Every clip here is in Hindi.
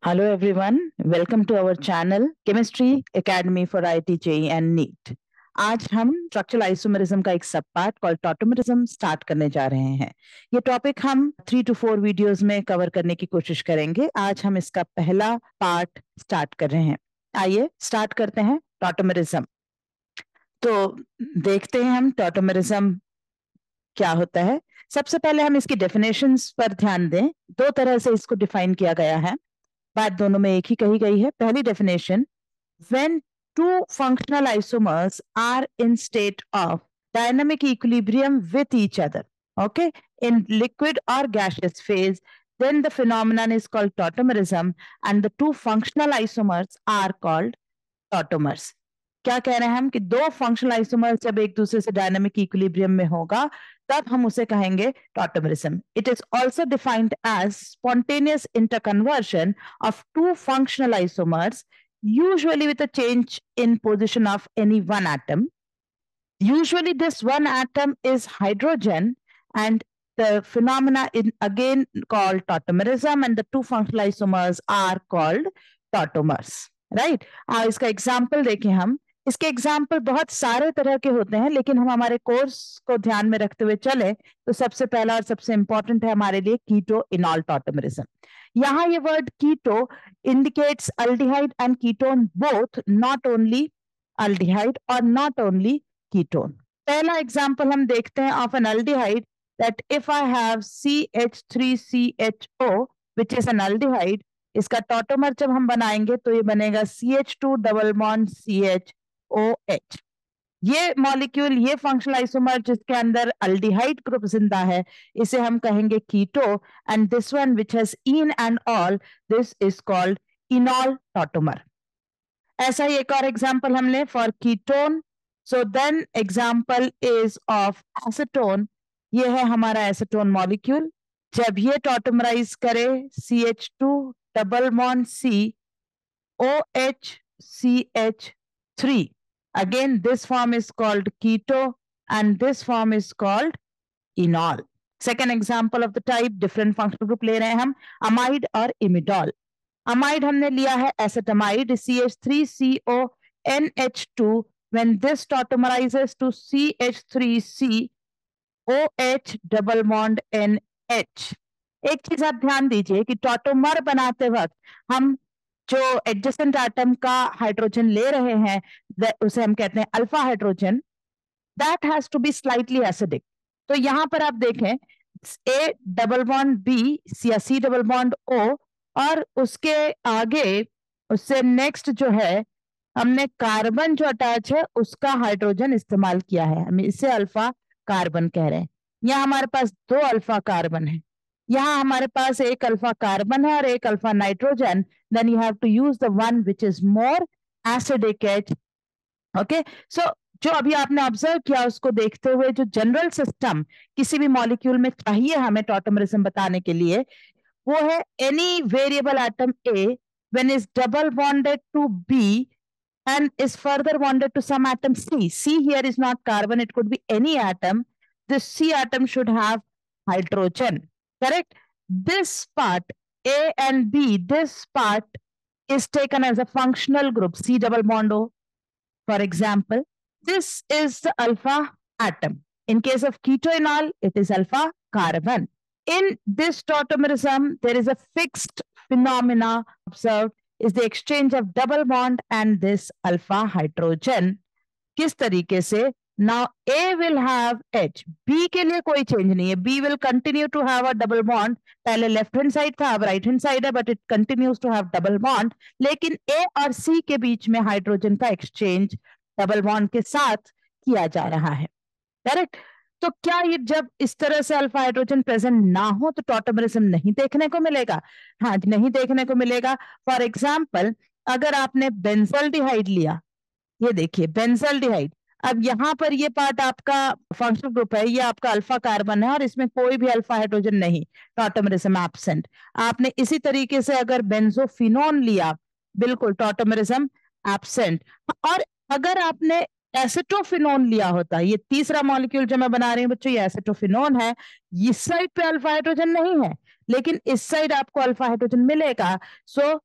Hello everyone, welcome to our channel Chemistry Academy for IIT JEE and NEET। आज हम स्ट्रक्चरल आइसोमेरिज्म का एक सब पार्ट कॉल्ड टॉटोमेरिज्म स्टार्ट करने जा रहे हैं। ये टॉपिक हम 3 to 4 वीडियोस में कवर करने की कोशिश करेंगे। आज हम इसका पहला पार्ट स्टार्ट कर रहे हैं। आइए स्टार्ट करते हैं टॉटोमेरिज्म। तो देखते हैं हम टॉटोमेरिज्म क्या होता है। सबसे पहले हम इसकी डेफिनेशंस पर ध्यान दें। दो तरह से इसको डिफाइन किया गया है, बात दोनों में एक ही कही गई है। पहली definition, when two functional isomers are in state of dynamic equilibrium with each other, okay, in liquid or gaseous phase, then the phenomenon is called tautomerism and the two functional isomers are called tautomers। क्या कह रहे हैं हम कि दो फंक्शनल आइसोमर्स जब एक दूसरे से डायनामिक इक्विलिब्रियम में होगा तब हम उसे कहेंगे tautomerism. It is also defined as spontaneous interconversion of two functional isomers, usually with a change in position of any one atom. Usually this one atom is hydrogen and the phenomena is again called tautomerism and the two functional isomers are called tautomers, right? इसका एग्जाम्पल देखें हम। इसके एग्जाम्पल बहुत सारे तरह के होते हैं, लेकिन हम हमारे कोर्स को ध्यान में रखते हुए चले तो सबसे पहला और सबसे इंपॉर्टेंट है हमारे लिए कीटो इनॉल टॉटोमेरिज्म। यहाँ ये word keto indicates aldehyde and ketone both, not only aldehyde or not only ketone। पहला एग्जाम्पल हम देखते हैं of an aldehyde, that if I have CH3CHO which is an aldehyde, इसका टॉटोमर जब हम बनाएंगे तो ये बनेगा CH2 डबल बॉन्ड CHOH। ये मॉलिक्यूल, ये फंक्शनल आइसोमर जिसके अंदर अल्डिहाइड ग्रुप जिंदा है, इसे हम कहेंगे keto. And this one which has ene and ol, this is called enol tautomer. ऐसा ही एक और एग्जांपल हम लें for ketone. So then example is of acetone. ये है हमारा एसीटोन मॉलिक्यूल। जब ये टॉटोमराइज करे CH2 double bond COH again this form is called keto and this form is called enol। second example of the type, different functional group ले रहे हैं हम, amide और imidol। amide हमने लिया है acetamide CH3CONH2, when this tautomerizes to CH3COH double bond NH। एक चीज आप ध्यान दीजिए कि टॉटोमर बनाते वक्त हम जो एडजेसेंट एटम का हाइड्रोजन ले रहे हैं उसे हम कहते हैं alpha hydrogen. That has to be slightly acidic. तो यहां पर आप देखें A डबल बॉन्ड B या C डबल बॉन्ड O, और उसके आगे उससे नेक्स्ट जो है हमने कार्बन जो अटैच है उसका हाइड्रोजन इस्तेमाल किया है, हम इसे अल्फा कार्बन कह रहे हैं। यहाँ हमारे पास दो अल्फा कार्बन है, यहाँ हमारे पास एक अल्फा कार्बन है और एक alpha nitrogen. then you have to use the one which is more acidic H। okay, so जो अभी आपने ऑब्जर्व किया उसको देखते हुए जो जनरल सिस्टम किसी भी मॉलिक्यूल में चाहिए हमें टॉटोमेरिज्म बताने के लिए, वो है any variable atom A when is double bonded to B and is further bonded to some atom C। C here is not carbon, it could be any atom। this C atom should have hydrogen, correct? This part A and B, this part is taken as a functional group C double bond O, for example। this is the alpha atom। in case of ketoenol it is alpha carbon। in this tautomerism there is a fixed phenomena observed, is the exchange of double bond and this alpha hydrogen। किस तरीके से? now A will have H, B के लिए कोई चेंज नहीं है, B will continue to have a double bond। पहले लेफ्ट हैंड साइड था, अब राइट हैंड साइड है, but it continues to have double bond. लेकिन A और C के बीच में हाइड्रोजन का एक्सचेंज डबल बॉन्ड के साथ किया जा रहा है, करेक्ट? तो क्या ये जब इस तरह से अल्फा हाइड्रोजन प्रेजेंट ना हो तो टॉटोमेरिज्म नहीं देखने को मिलेगा? हाँ, नहीं देखने को मिलेगा। फॉर एग्जाम्पल, अगर आपने बेंजल्डिहाइड लिया, ये देखिए बेंजल्डिहाइड, अब यहाँ पर ये पार्ट आपका फंक्शनल ग्रुप है, ये आपका अल्फा कार्बन है और इसमें कोई भी अल्फा हाइड्रोजन नहीं, टॉटोमेरिज्म एब्सेंट। आपने इसी तरीके से अगर बेंजोफिनोन लिया, बिल्कुल टॉटोमेरिज्म एब्सेंट। और अगर आपने एसिटोफिनोन लिया होता, ये तीसरा मॉलिक्यूल जो मैं बना रही हूँ बच्चों, ये एसिटोफिनोन है, इस साइड पे अल्फा हाइड्रोजन नहीं है लेकिन इस साइड आपको अल्फा हाइड्रोजन मिलेगा। सो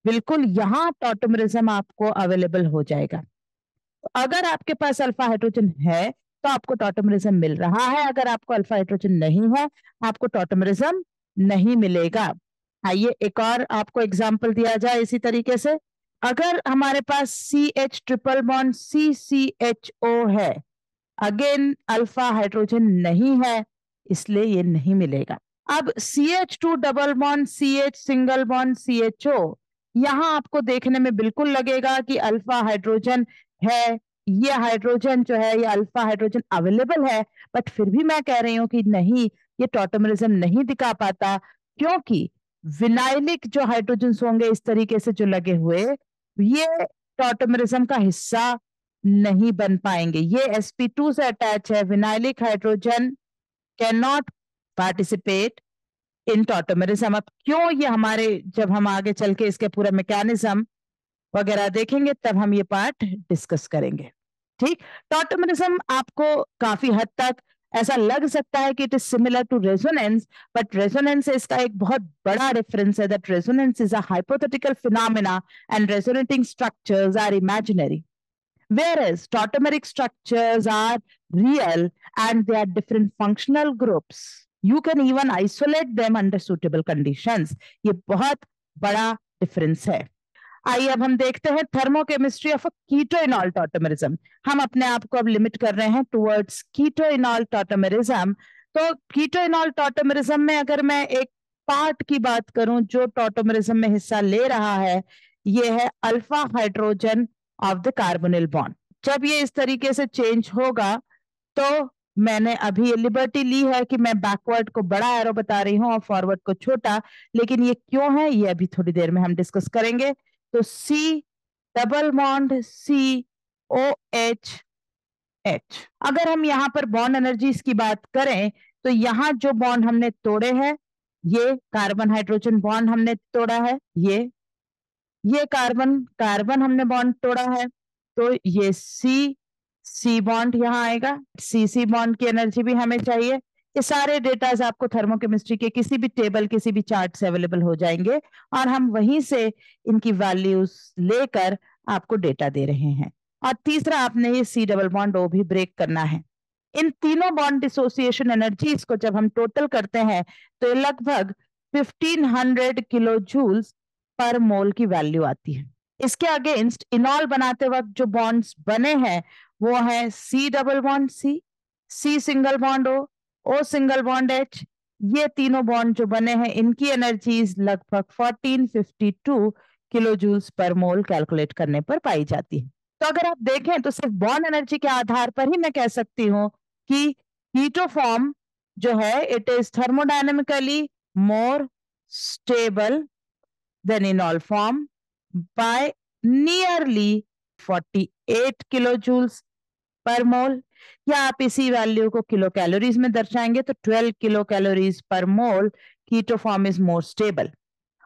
बिल्कुल यहाँ टॉटोमरिज्म आपको अवेलेबल हो जाएगा। अगर आपके पास अल्फा हाइड्रोजन है तो आपको टॉटोमरिज्म मिल रहा है, अगर आपको अल्फा हाइड्रोजन नहीं है आपको टॉटोमरिज्म नहीं मिलेगा। आइए एक और आपको एग्जांपल दिया जाए इसी तरीके से। अगर हमारे पास C H triple bond CCHO है, अगेन अल्फा हाइड्रोजन नहीं है इसलिए ये नहीं मिलेगा। अब CH2 double bond CH single bond CHO, यहां आपको देखने में बिल्कुल लगेगा कि अल्फा हाइड्रोजन है, ये हाइड्रोजन जो है ये अल्फा हाइड्रोजन अवेलेबल है, बट फिर भी मैं कह रही हूं कि नहीं, ये टॉटोमरिज्म नहीं दिखा पाता, क्योंकि विनाइलिक जो हाइड्रोजन होंगे इस तरीके से जो लगे हुए, ये टॉटोमरिज्म का हिस्सा नहीं बन पाएंगे। ये sp2 से अटैच है, vinylic hydrogen can not participate in tautomerism. अब क्यों ये हमारे, जब हम आगे चल के इसके पूरा मैकेनिज्म वगैरह देखेंगे तब हम ये पार्ट डिस्कस करेंगे। ठीक, टॉटोमरिज्म आपको काफी हद तक ऐसा लग सकता है कि it is similar to resonance, but resonance से इसका एक बहुत बड़ा डिफरेंस है, that resonance is a hypothetical phenomena and resonating structures are imaginary, whereas tautomeric structures are real and they are different functional groups. You can even isolate them under suitable conditions. ये बहुत बड़ा डिफरेंस है। आइए अब हम देखते हैं थर्मोकेमिस्ट्री ऑफ कीटोइनॉल टॉटोमेरिज्म। हम अपने आप को अब लिमिट कर रहे हैं टुवर्ड्स कीटोइनॉल टॉटोमेरिज्म। तो कीटोइनॉल टॉटोमेरिज्म में अगर मैं एक पार्ट की बात करूं जो टॉटोमेरिज्म में हिस्सा ले रहा है, ये है alpha hydrogen of the carbonyl bond. जब ये इस तरीके से चेंज होगा तो मैंने अभी ये लिबर्टी ली है कि मैं बैकवर्ड को बड़ा एरो बता रही हूँ और फॉरवर्ड को छोटा, लेकिन ये क्यों है ये अभी थोड़ी देर में हम डिस्कस करेंगे। तो C double bond COH H, अगर हम यहाँ पर बॉन्ड एनर्जीज की बात करें तो यहाँ जो बॉन्ड हमने तोड़े हैं, ये कार्बन हाइड्रोजन बॉन्ड हमने तोड़ा है, ये कार्बन कार्बन हमने बॉन्ड तोड़ा है, तो ये सी बॉन्ड यहाँ आएगा, सी बॉन्ड की एनर्जी भी हमें चाहिए। ये सारे डेटाज आपको थर्मोकेमिस्ट्री के किसी भी टेबल किसी भी चार्ट से अवेलेबल हो जाएंगे और हम वहीं से इनकी वैल्यूज लेकर आपको डेटा दे रहे हैं। और तीसरा, आपने ये C डबल बॉन्ड O भी ब्रेक करना है। इन तीनों बॉन्ड डिसोसिएशन एनर्जीज को जब हम टोटल करते हैं तो ये लगभग 1500 किलो जूल्स पर मोल की वैल्यू आती है। इसके अगेंस्ट इनॉल बनाते वक्त जो बॉन्ड्स बने हैं वो है C double bond C single bond O single bond H। ये तीनों बॉन्ड जो बने हैं इनकी एनर्जीज लगभग 1452 किलो जूल्स पर मोल कैलकुलेट करने पर पाई जाती है। तो अगर आप देखें तो सिर्फ बॉन्ड एनर्जी के आधार पर ही मैं कह सकती हूँ कि कीटो फॉर्म जो है it is thermodynamically more stable than enol form by nearly 48 kilo joules per mole, या आप इसी वैल्यू को किलो कैलोरीज में दर्शाएंगे तो 12 किलो कैलोरीज पर mole keto form is more stable.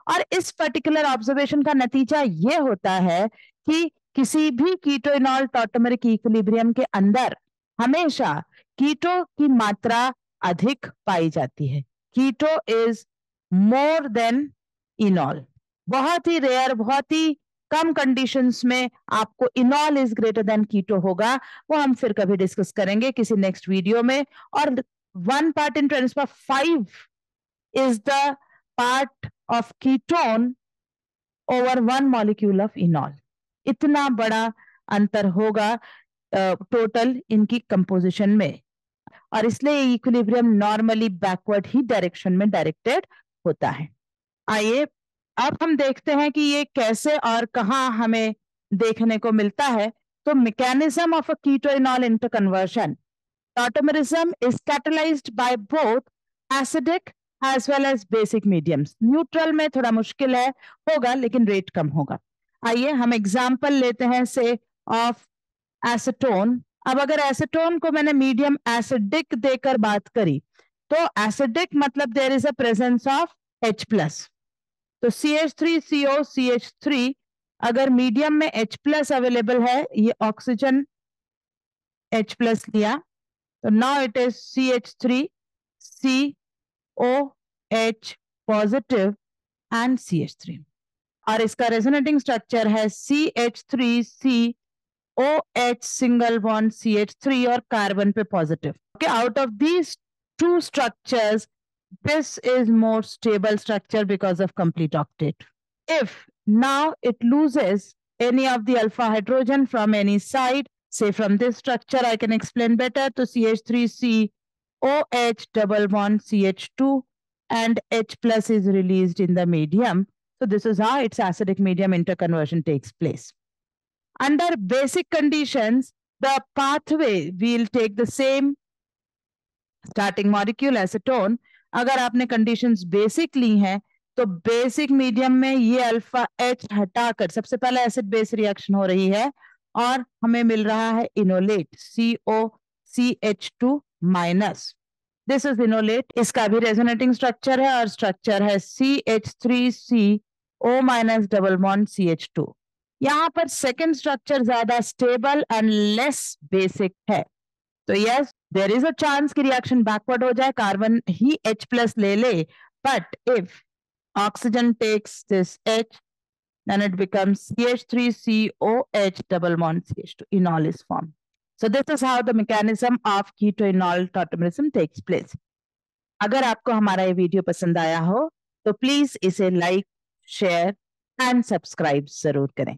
और इस पर्टिकुलर ऑब्जर्वेशन का नतीजा ये होता है कि किसी भी कीटोइनॉल टॉटोमेरिक इक्विलिब्रियम के अंदर हमेशा कीटो की मात्रा अधिक पाई जाती है। Keto is more than enol. बहुत ही रेयर, बहुत ही कम कंडीशंस में आपको enol is greater than keto होगा, वो हम फिर कभी डिस्कस करेंगे किसी नेक्स्ट वीडियो में। और 1 part in 10⁵ is the part of ketone over 1 molecule of enol। इतना बड़ा अंतर होगा टोटल इनकी कंपोजिशन में, और इसलिए इक्विलिब्रियम नॉर्मली बैकवर्ड ही डायरेक्शन में डायरेक्टेड होता है। आइए अब हम देखते हैं कि ये कैसे और कहाँ हमें देखने को मिलता है। तो mechanism of a keto enol interconversion, tautomerism is catalysed by both acidic as well as basic mediums. Neutral में थोड़ा मुश्किल है, होगा लेकिन रेट कम होगा। आइए हम एग्जांपल लेते हैं से ऑफ एसीटोन। अब अगर एसीटोन को मैंने मीडियम एसिडिक देकर बात करी तो एसिडिक मतलब there is a presence of H+, तो CH3CO CH3, अगर मीडियम में H+ अवेलेबल है, ये ऑक्सीजन H+ लिया तो now it is CH3COH positive and CH3। और इसका रेजोनेटिंग स्ट्रक्चर है CH3COH सिंगल बॉन्ड CH3 और कार्बन पे positive. Okay, out of these two structures, this is more stable structure because of complete octet. If now it loses any of the alpha hydrogen from any side, say from this structure, I can explain better. So CH3COH double bond CH2 and H plus is released in the medium. So this is how its acidic medium interconversion takes place. Under basic conditions, the pathway will take the same starting molecule acetone. अगर आपने कंडीशंस बेसिक ली हैं तो बेसिक मीडियम में ये अल्फा एच हटाकर सबसे पहले एसिड बेस रिएक्शन हो रही है और हमें मिल रहा है enolate COCH2 minus. This is enolate. इसका भी रेजोनेटिंग स्ट्रक्चर है और स्ट्रक्चर है CH3CO minus double bond CH2. यहाँ पर सेकेंड स्ट्रक्चर ज्यादा स्टेबल एंड लेस बेसिक है. तो yes, there is a chance कि रिएक्शन बैकवर्ड हो जाए, कार्बन ही H प्लस ले ले, but if oxygen takes this H, then it becomes CH3COH double bond CH2. Enol is formed. So this is how the mechanism of keto-enol tautomerism takes place. अगर आपको हमारा ये वीडियो पसंद आया हो तो प्लीज इसे लाइक, शेयर एंड सब्सक्राइब जरूर करें.